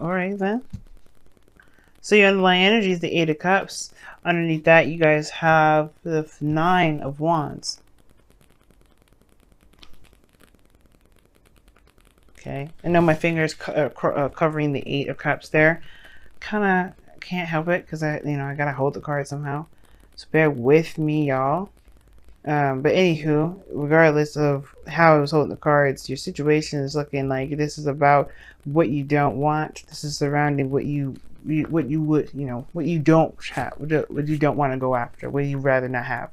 Alright then. So your underlying energy is the Eight of Cups. Underneath that, you guys have the Nine of Wands. Okay. I know my fingers covering the Eight of Cups there. Kind of can't help it because I gotta hold the card somehow. So bear with me, y'all. But anywho, regardless of how I was holding the cards, your situation is looking like this is about what you don't want. This is surrounding what you what you don't have, what you don't want to go after, what you rather not have.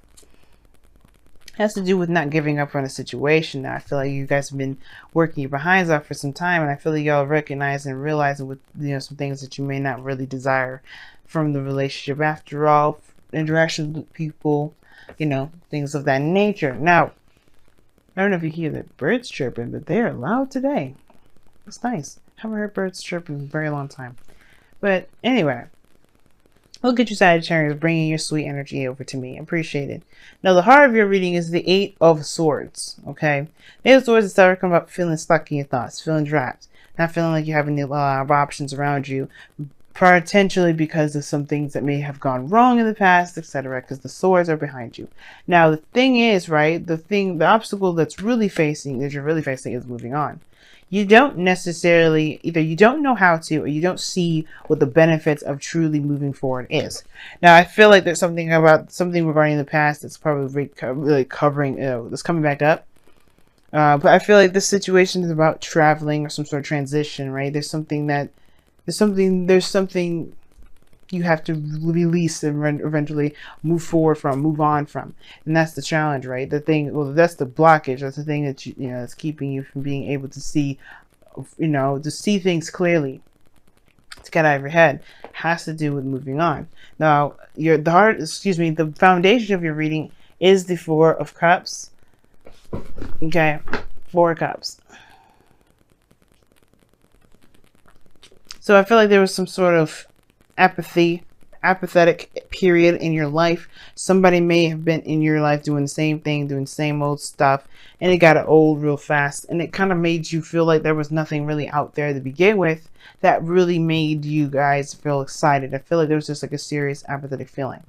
It has to do with not giving up on a situation. Now, I feel like you guys have been working your behinds off for some time, and I feel like y'all recognize and realizing with some things that you may not really desire from the relationship. After all, interactions with people, things of that nature. Now, I don't know if you hear the birds chirping, but they're loud today. It's nice. Haven't heard birds chirping in a very long time. But anyway, look at you, Sagittarius, bringing your sweet energy over to me. Appreciate it. Now, the heart of your reading is the Eight of Swords. Okay, the Eight of Swords is talking about feeling stuck in your thoughts, feeling trapped, not feeling like you have any options around you, potentially because of some things that may have gone wrong in the past, etc. Because the swords are behind you. Now, the thing is, right? The obstacle that you're really facing is moving on. You don't necessarily, either you don't know how to, or you don't see what the benefits of truly moving forward is. Now, I feel like there's something regarding the past that's probably really covering, that's coming back up. But I feel like this situation is about traveling or some sort of transition, right? There's something you have to release and eventually move on from, and that's the challenge, right? That's the blockage. That's the thing that that's keeping you from being able to see, to see things clearly, to get out of your head. Has to do with moving on. Now, the foundation of your reading is the Four of Cups. Okay, Four of Cups. So I feel like there was some sort of apathetic period in your life. Somebody may have been in your life doing the same thing, doing the same old stuff, and it got old real fast, and it kind of made you feel like there was nothing really out there to begin with that really made you guys feel excited. I feel like there was just like a serious apathetic feeling.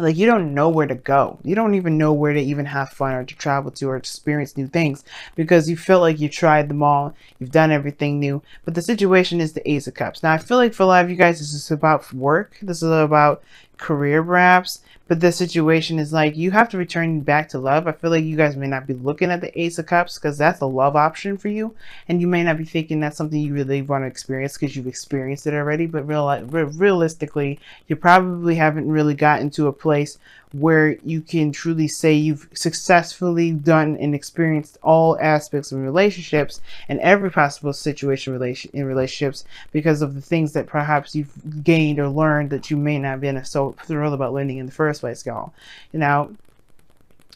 Like you don't know where to go. You don't even know where to even have fun or to travel to or experience new things because you feel like you tried them all. You've done everything new. But the situation is the Ace of Cups. Now, I feel like for a lot of you guys, this is about work. This is about career, perhaps. But the situation is like you have to return back to love. I feel like you guys may not be looking at the Ace of Cups because that's a love option for you. And you may not be thinking that's something you really want to experience because you've experienced it already. But realistically, you probably haven't really gotten to a place where you can truly say you've successfully done and experienced all aspects of relationships and every possible situation in relationships because of the things that perhaps you've gained or learned that you may not have been so thrilled about learning in the first place, y'all.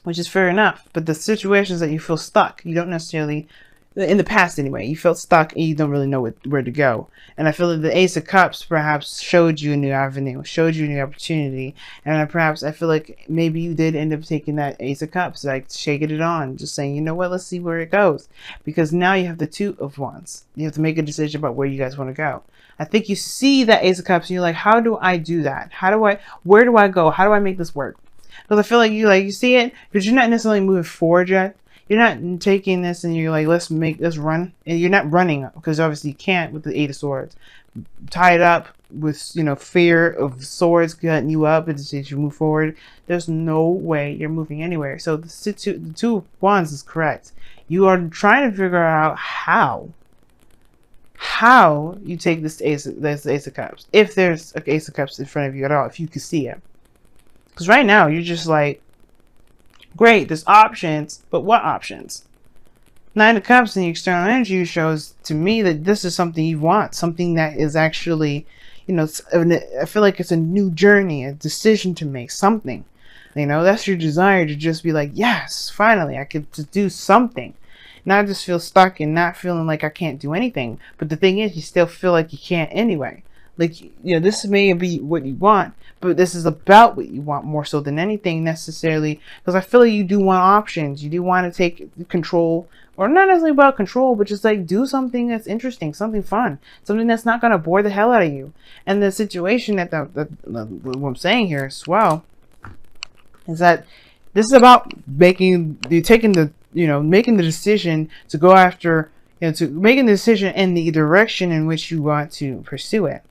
Which is fair enough. But the situations that you feel stuck, you don't necessarily, in the past anyway, you felt stuck and you don't really know where to go. And I feel like the Ace of Cups perhaps showed you a new avenue, showed you a new opportunity. And perhaps I feel like maybe you did end up taking that Ace of Cups, like shaking it on, just saying, you know what, let's see where it goes. Because now you have the Two of Wands. You have to make a decision about where you guys want to go. I think you see that Ace of Cups and you're like, how do I do that? Where do I go? How do I make this work? Because I feel like you see it, but you're not necessarily moving forward yet. You're not taking this and you're like, let's run. And you're not running because obviously you can't with the Eight of Swords. Tied up with, fear of swords cutting you up as you move forward. There's no way you're moving anywhere. So the Two of Wands is correct. You are trying to figure out how you take this Ace of Cups. If there's an Ace of Cups in front of you at all, if you can see it. Because right now you're just like, great, there's options, but what options? Nine of Cups in the external energy shows to me that this is something you want, something that is actually, I feel like it's a new journey, a decision to make, something. That's your desire to just be like, yes, finally, I could just do something. Not just feel stuck and not feeling like I can't do anything. But the thing is, you still feel like you can't anyway. Like, this may be what you want, but this is about what you want more so than anything necessarily. Because I feel like you do want options. You do want to take control Or not necessarily about control, but just like do something that's interesting, something fun, something that's not going to bore the hell out of you. And the situation that what I'm saying here as well is that this is about making making the decision to go after, to making the decision in the direction in which you want to pursue it.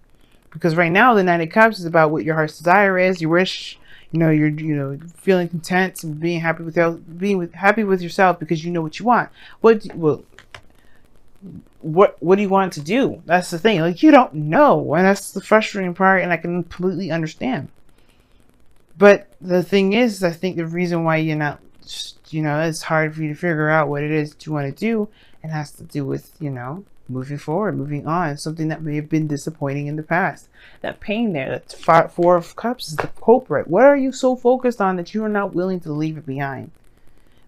Because right now the Knight of Cups is about what your heart's desire is. You wish, you're feeling content and being happy with happy with yourself because you know what you want. What do you want to do? That's the thing. Like, you don't know, and that's the frustrating part, and I can completely understand. But the thing is, I think the reason why you're not, it's hard for you to figure out what it is that you want to do, it has to do with, moving forward, moving on, something that may have been disappointing in the past. That pain there, that Four of Cups is the culprit. What are you so focused on that you are not willing to leave it behind?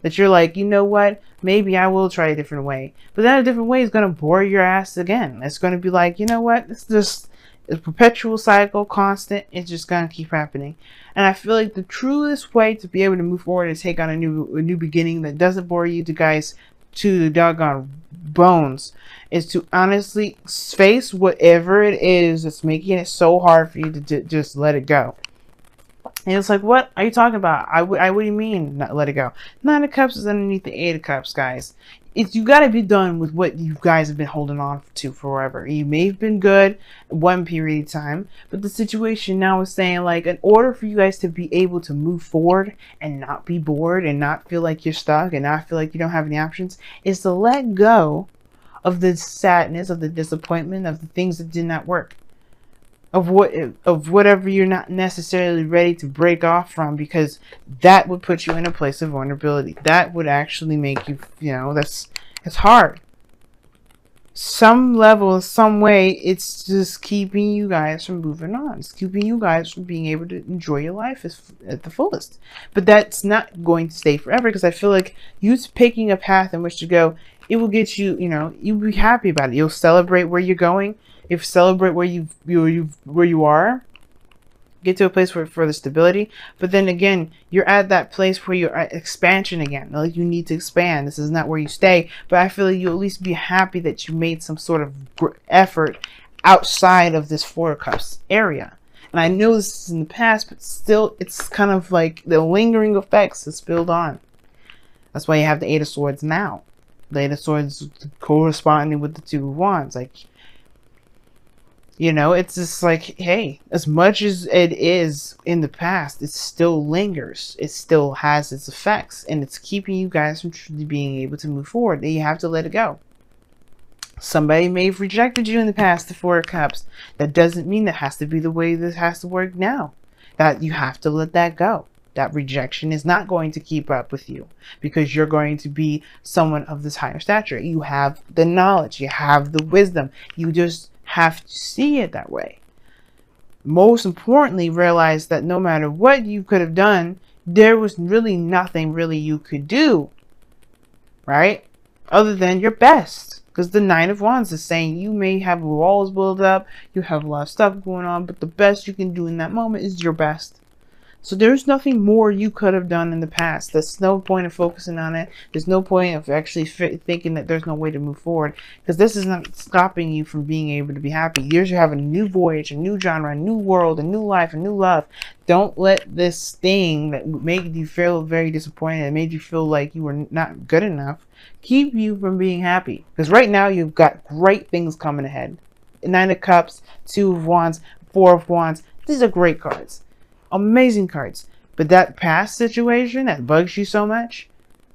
That you're like, you know what, maybe I will try a different way. But that a different way is going to bore your ass again. It's going to be like, you know what, it's just a perpetual cycle, constant. It's just going to keep happening. And I feel like the truest way to be able to move forward and take on a new beginning that doesn't bore you guys to the doggone bones is to honestly face whatever it is that's making it so hard for you to just let it go. And it's like, what are you talking about? What do you mean not let it go? Nine of Cups is underneath the Eight of Cups, guys. You got to be done with what you guys have been holding on to forever. You may have been good one period of time, but the situation now is saying, like, in order for you guys to be able to move forward and not be bored and not feel like you're stuck and not feel like you don't have any options, is to let go of the sadness, of the disappointment, of the things that did not work. Of whatever you're not necessarily ready to break off from, because that would put you in a place of vulnerability. That would actually make you, it's hard. Some level, some way, it's just keeping you guys from moving on. It's keeping you guys from being able to enjoy your life at the fullest. But that's not going to stay forever, because I feel like you picking a path in which to go, it will get you, you'll be happy about it. You'll celebrate where you're going. If celebrate where you are, get to a place for the stability. But then again, you're at that place where you're at expansion again. Like, you need to expand. This is not where you stay. But I feel like you'll at least be happy that you made some sort of effort outside of this Four of Cups area. And I know this is in the past, but still, it's kind of like the lingering effects is spilled on. That's why you have the Eight of Swords now. The Eight of Swords corresponding with the Two of Wands. Like, it's just like, hey, as much as it is in the past, it still lingers. It still has its effects, and it's keeping you guys from truly being able to move forward. And you have to let it go. Somebody may have rejected you in the past, the Four of Cups. That doesn't mean that has to be the way this has to work now. That you have to let that go. That rejection is not going to keep up with you, because you're going to be someone of this higher stature. You have the knowledge. You have the wisdom. You just have to see it that way. Most importantly, realize that no matter what you could have done, there was really nothing really you could do, right? Other than your best. Because the Nine of Wands is saying you may have walls built up, you have a lot of stuff going on, but the best you can do in that moment is your best. So there's nothing more you could have done in the past. There's no point of focusing on it. There's no point of actually thinking that there's no way to move forward, because this is not stopping you from being able to be happy. You're having a new voyage, a new genre, a new world, a new life, a new love. Don't let this thing that made you feel very disappointed and made you feel like you were not good enough keep you from being happy. Because right now you've got great things coming ahead. Nine of Cups, Two of Wands, Four of Wands. These are great cards. Amazing cards. But that past situation that bugs you so much,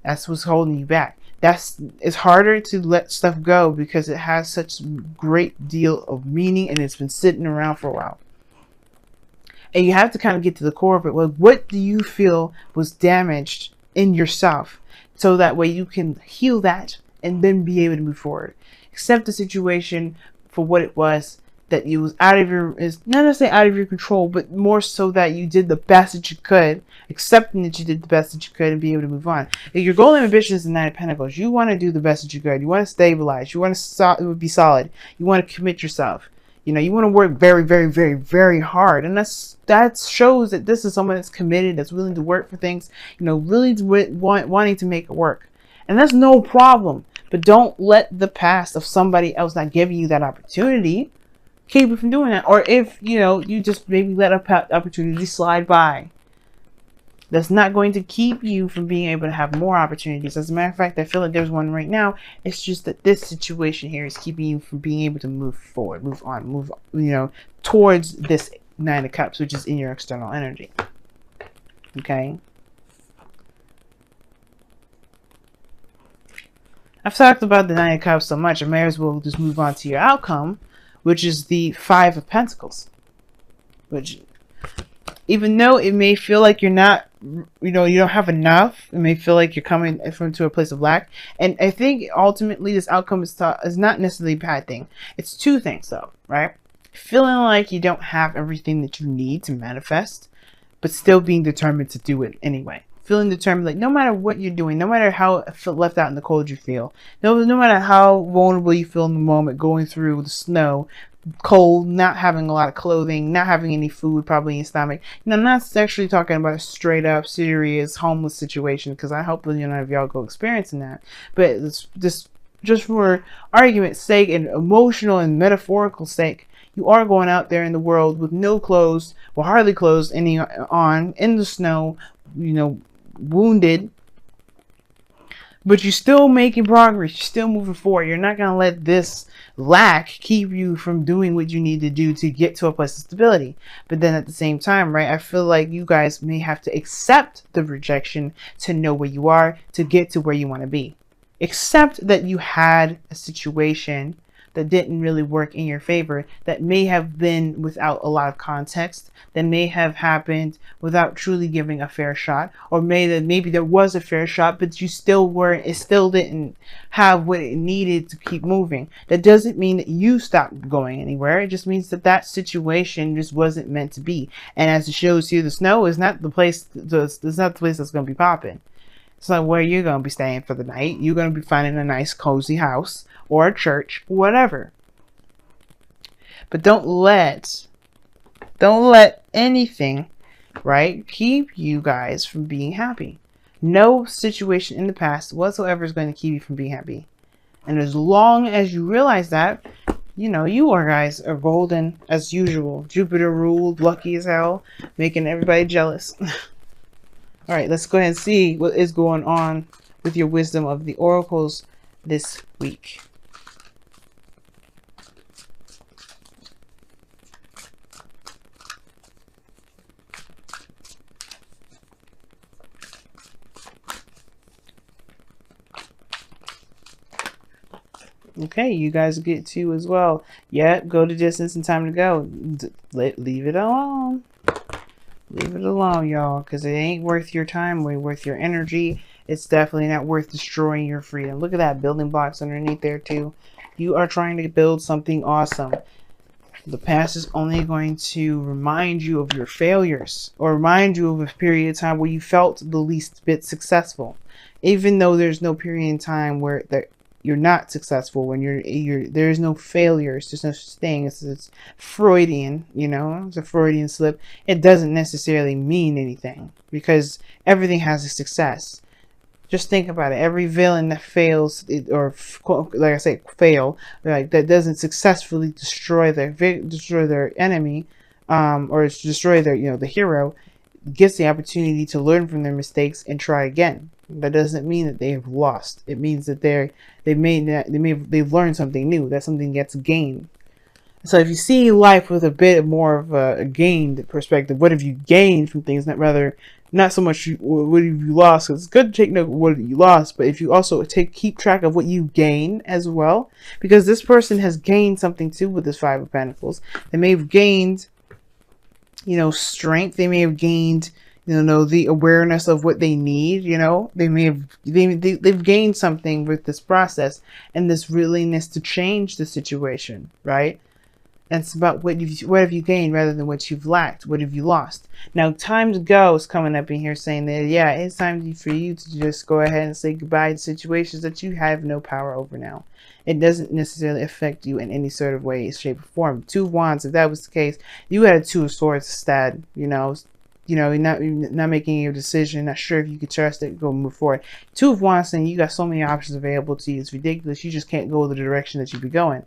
that's what's holding you back. It's harder to let stuff go because it has such a great deal of meaning and it's been sitting around for a while. And you have to kind of get to the core of it. Well, what do you feel was damaged in yourself, so that way you can heal that and then be able to move forward. Accept the situation for what it was, that you was is not necessarily out of your control, but more so that you did the best that you could, accepting that you did the best that you could and be able to move on. If your goal and ambition is the Nine of Pentacles, you want to do the best that you could. You want to stabilize. You want to be solid. You want to commit yourself. You want to work very, very, very, very hard. And that shows that this is someone that's committed, that's willing to work for things, really wanting to make it work. And that's no problem. But don't let the past of somebody else not giving you that opportunity keep you from doing that. Or if, you know, you just maybe let a opportunity slide by, that's not going to keep you from being able to have more opportunities. As a matter of fact, I feel like there's one right now. It's just that this situation here is keeping you from being able to move forward, move on, move, you know, towards this Nine of Cups, which is in your external energy. Okay. I've talked about the Nine of Cups so much, I may as well just move on to your outcome, which is the Five of Pentacles. Which, even though it may feel like you're not, you know, you don't have enough, it may feel like you're coming from to a place of lack. And I think ultimately this outcome is not necessarily a bad thing. It's two things though, right? Feeling like you don't have everything that you need to manifest, but still being determined to do it anyway. Feeling determined, like no matter what you're doing, no matter how left out in the cold you feel, no matter how vulnerable you feel in the moment, going through the snow, cold, not having a lot of clothing, not having any food probably in your stomach. You know, I'm not actually talking about a straight up serious homeless situation, because I hope none of y'all go experiencing that. But it's just for argument's sake and emotional and metaphorical sake, you are going out there in the world with no clothes, or hardly clothes any on, in the snow, you know, wounded, but you're still making progress. You're still moving forward. You're not going to let this lack keep you from doing what you need to do to get to a place of stability. But then at the same time, right, I feel like you guys may have to accept the rejection to know where you are, to get to where you want to be. Accept that you had a situation that didn't really work in your favor, that may have been without a lot of context, that may have happened without truly giving a fair shot, or maybe there was a fair shot, but you still weren't, it still didn't have what it needed to keep moving. That doesn't mean that you stopped going anywhere. It just means that that situation just wasn't meant to be. And as it shows you, the snow is not the place. It's not the place that's going to be popping. It's not where you're going to be staying for the night. You're going to be finding a nice cozy house or a church, whatever. But don't let anything, right, keep you guys from being happy. No situation in the past whatsoever is going to keep you from being happy. And as long as you realize that, you know, you guys are golden as usual. Jupiter ruled, lucky as hell, making everybody jealous. All right, let's go ahead and see what is going on with your wisdom of the oracles this week. Okay, you guys get to as well. Yep, go the distance and time to go. Leave it alone. Leave it alone, y'all, because it ain't worth your time, worth your energy. It's definitely not worth destroying your freedom. Look at that, building blocks underneath there too. You are trying to build something awesome. The past is only going to remind you of your failures, or remind you of a period of time where you felt the least bit successful. Even though there's no period in time where you're not successful, when there's no failures, there's no such thing. It's Freudian, you know, it's a Freudian slip. It doesn't necessarily mean anything, because everything has a success. Just think about it. Every villain that fails, or like I say, fail, like that doesn't successfully destroy their enemy, or destroy their, you know, the hero, gets the opportunity to learn from their mistakes and try again. That doesn't mean that they have lost. It means that they've learned something new. That something gets gained. So if you see life with a bit more of a gained perspective, what have you gained from things? Not so much what have you lost. It's good to take note of what you lost, but if you also keep track of what you gain as well, because this person has gained something too with this Five of Pentacles. They may have gained, you know, strength. They may have gained, you know, the awareness of what they need. You know, they've gained something with this process and this willingness to change the situation, right? And it's about what have you gained rather than what you've lacked. What have you lost? Now, time to go is coming up in here saying that, yeah, it's time for you to just go ahead and say goodbye to situations that you have no power over now. It doesn't necessarily affect you in any sort of way, shape, or form. Two of Wands, if that was the case, you had a Two of Swords instead, you know. you know, not making a decision, not sure if you can trust it, go move forward. Two of Wands saying you got so many options available to you. It's ridiculous. You just can't go the direction that you be going.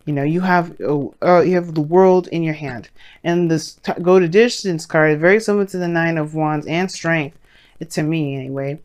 You know, you have the world in your hand, and this go to distance card, very similar to the Nine of Wands and Strength. It, to me anyway,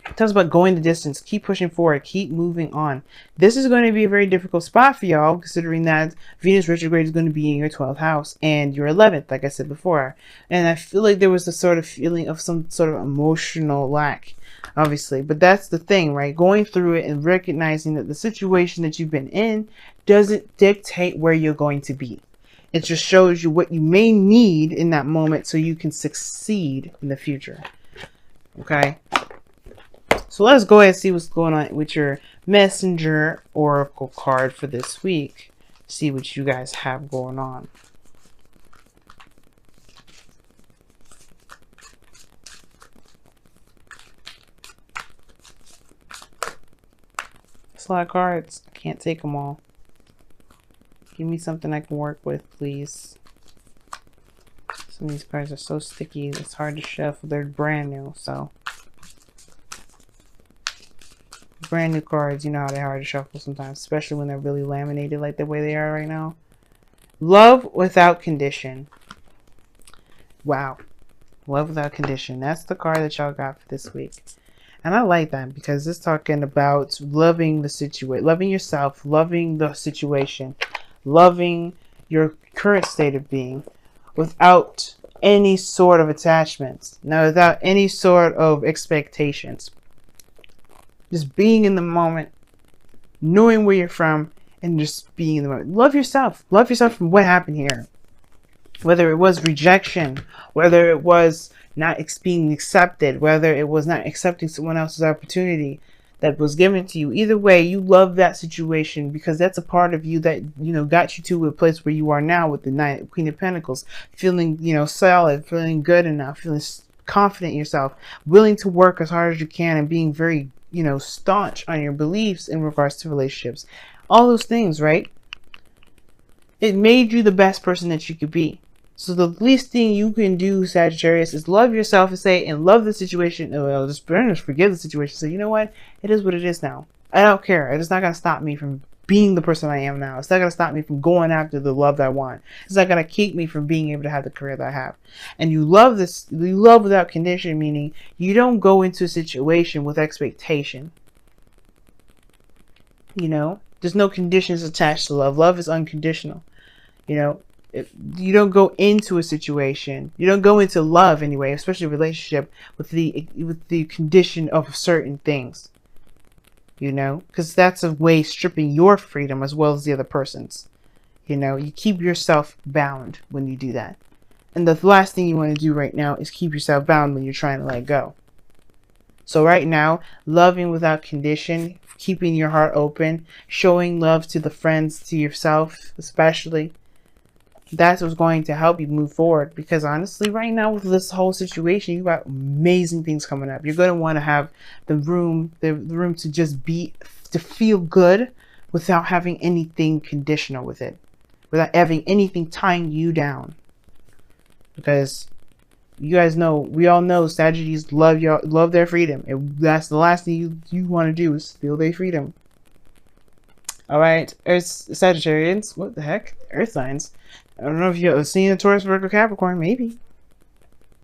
it talks about going the distance, keep pushing forward, keep moving on. This is going to be a very difficult spot for y'all, considering that Venus retrograde is going to be in your 12th house and your 11th, like I said before. And I feel like there was a sort of feeling of some sort of emotional lack, obviously. But that's the thing, right? Going through it and recognizing that the situation that you've been in doesn't dictate where you're going to be. It just shows you what you may need in that moment so you can succeed in the future. Okay? So let's go ahead and see what's going on with your Messenger Oracle card for this week. See what you guys have going on. It's a lot of cards. I can't take them all. Give me something I can work with, please. Some of these cards are so sticky, it's hard to shuffle. They're brand new, so. Brand new cards, you know how they're hard to shuffle sometimes, especially when they're really laminated like the way they are right now. Love without condition. Wow. Love without condition. That's the card that y'all got for this week. And I like that because it's talking about loving the situation, loving yourself, loving the situation, loving your current state of being without any sort of attachments. Now, without any sort of expectations. Just being in the moment, knowing where you're from, and just being in the moment. Love yourself. Love yourself from what happened here. Whether it was rejection, whether it was not being accepted, whether it was not accepting someone else's opportunity that was given to you. Either way, you love that situation because that's a part of you that, you know, got you to a place where you are now with the Queen of Pentacles. Feeling, you know, solid, feeling good enough, feeling confident in yourself, willing to work as hard as you can, and being very, you know, staunch on your beliefs in regards to relationships. All those things, right? It made you the best person that you could be. So the least thing you can do, Sagittarius, is love yourself and say, and love the situation. Well, just forgive the situation. So you know what? It is what it is now. I don't care. It's not going to stop me from being the person I am now. It's not going to stop me from going after the love that I want. It's not going to keep me from being able to have the career that I have. And you love this. You love without condition, meaning you don't go into a situation with expectation. You know, there's no conditions attached to love. Love is unconditional. You know, you don't go into a situation. You don't go into love anyway, especially a relationship, with the condition of certain things. You know, because that's a way stripping your freedom as well as the other person's. You know, you keep yourself bound when you do that. And the last thing you want to do right now is keep yourself bound when you're trying to let go. So right now, loving without condition, keeping your heart open, showing love to the friends, to yourself especially, that's what's going to help you move forward. Because honestly, right now with this whole situation, you got amazing things coming up. You're going to want to have the room to just be, to feel good without having anything conditional with it, without having anything tying you down. Because you guys know, we all know Sagittarius love their freedom. And that's the last thing you want to do is steal their freedom. All right, Sagittarians, what the heck? Earth signs. I don't know if you've seen a Taurus, Virgo, Capricorn, maybe.